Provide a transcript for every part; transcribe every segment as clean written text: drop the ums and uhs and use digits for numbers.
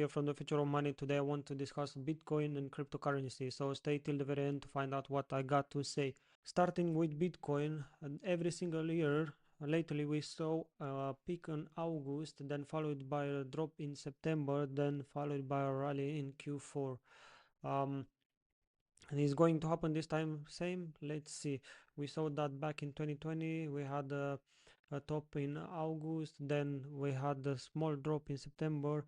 here from the Future of Money. Today I want to discuss Bitcoin and cryptocurrency, so stay till the very end to find out what I got to say. Starting with Bitcoin, every single year lately we saw a peak in August, then followed by a drop in September, then followed by a rally in Q4. And it's going to happen this time same. Let's see. We saw that back in 2020 we had a top in August, then we had a small drop in September,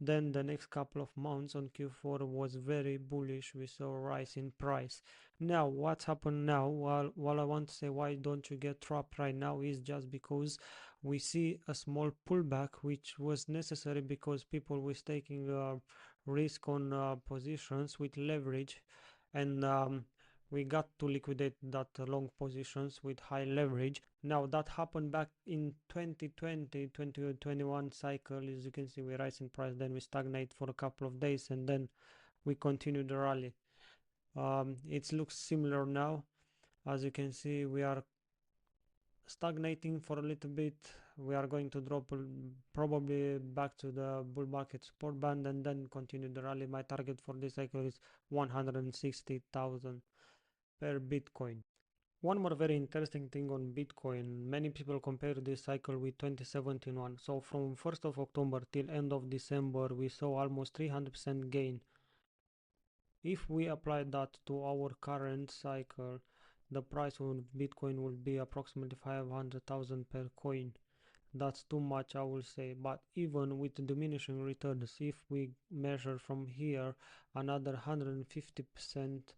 then the next couple of months on Q4 was very bullish. We saw a rise in price. Now what's happened now? Well, I want to say why don't you get trapped right now is just because we see a small pullback which was necessary because people was taking risk on positions with leverage, and we got to liquidate that long positions with high leverage. Now that happened back in 2020 2021 cycle. As you can see, we rise in price, then we stagnate for a couple of days, and then we continue the rally. It looks similar now. As you can see, we are stagnating for a little bit. We are going to drop probably back to the bull market support band and then continue the rally. My target for this cycle is 160,000 per Bitcoin. One more very interesting thing on Bitcoin, many people compare this cycle with 2017 one. So from 1st of October till end of December we saw almost 300% gain. If we apply that to our current cycle, the price of Bitcoin will be approximately 500,000 per coin. That's too much, I will say, but even with diminishing returns, if we measure from here another 150%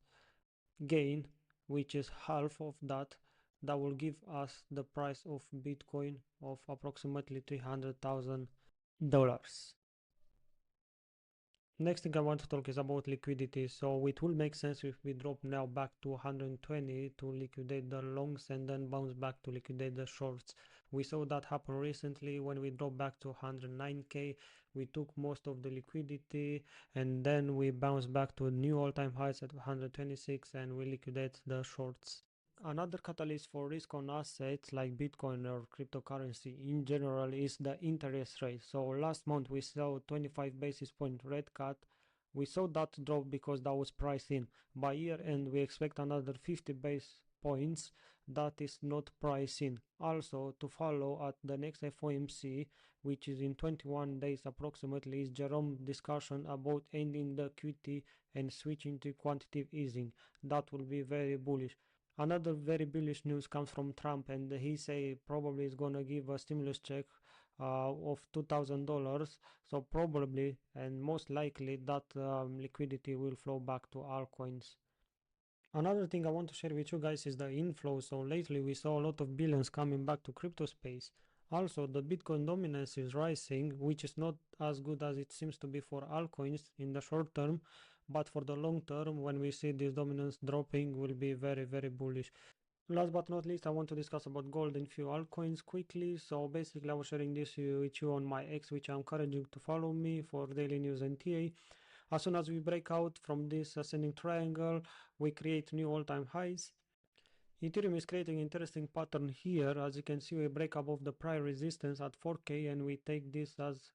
gain, which is half of that, that will give us the price of Bitcoin of approximately $300,000. Next thing I want to talk is about liquidity. So it will make sense if we drop now back to 120 to liquidate the longs and then bounce back to liquidate the shorts. We saw that happen recently when we dropped back to 109k. We took most of the liquidity and then we bounced back to new all-time highs at 126 and we liquidate the shorts. Another catalyst for risk on assets like Bitcoin or cryptocurrency in general is the interest rate. So last month we saw 25 basis point rate cut. We saw that drop because that was priced in. By year end we expect another 50 basis points that is not priced in. Also to follow at the next FOMC, which is in 21 days approximately, is Jerome discussion about ending the QT and switching to quantitative easing. That will be very bullish. Another very bullish news comes from Trump, and he say probably is gonna give a stimulus check of $2,000. So probably and most likely that liquidity will flow back to altcoins. Another thing I want to share with you guys is the inflow. So lately we saw a lot of billions coming back to crypto space. Also the Bitcoin dominance is rising, which is not as good as it seems to be for altcoins in the short term, but for the long term when we see this dominance dropping will be very bullish. Last but not least, I want to discuss about gold and few altcoins quickly. So basically I was sharing this with you on my X, which I encourage you to follow me for daily news and TA. As soon as we break out from this ascending triangle, we create new all-time highs. Ethereum is creating interesting pattern here. As you can see, we break above the prior resistance at 4k and we take this as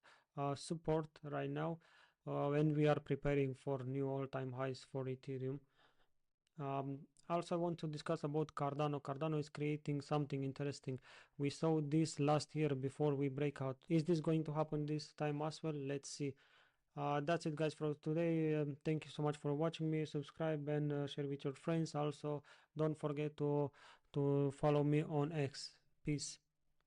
support right now when we are preparing for new all-time highs for Ethereum. Also I want to discuss about Cardano. Cardano is creating something interesting. We saw this last year before we break out. Is this going to happen this time as well? Let's see. That's it guys for today. Thank you so much for watching me. Subscribe and share with your friends. Also don't forget to follow me on X. Peace.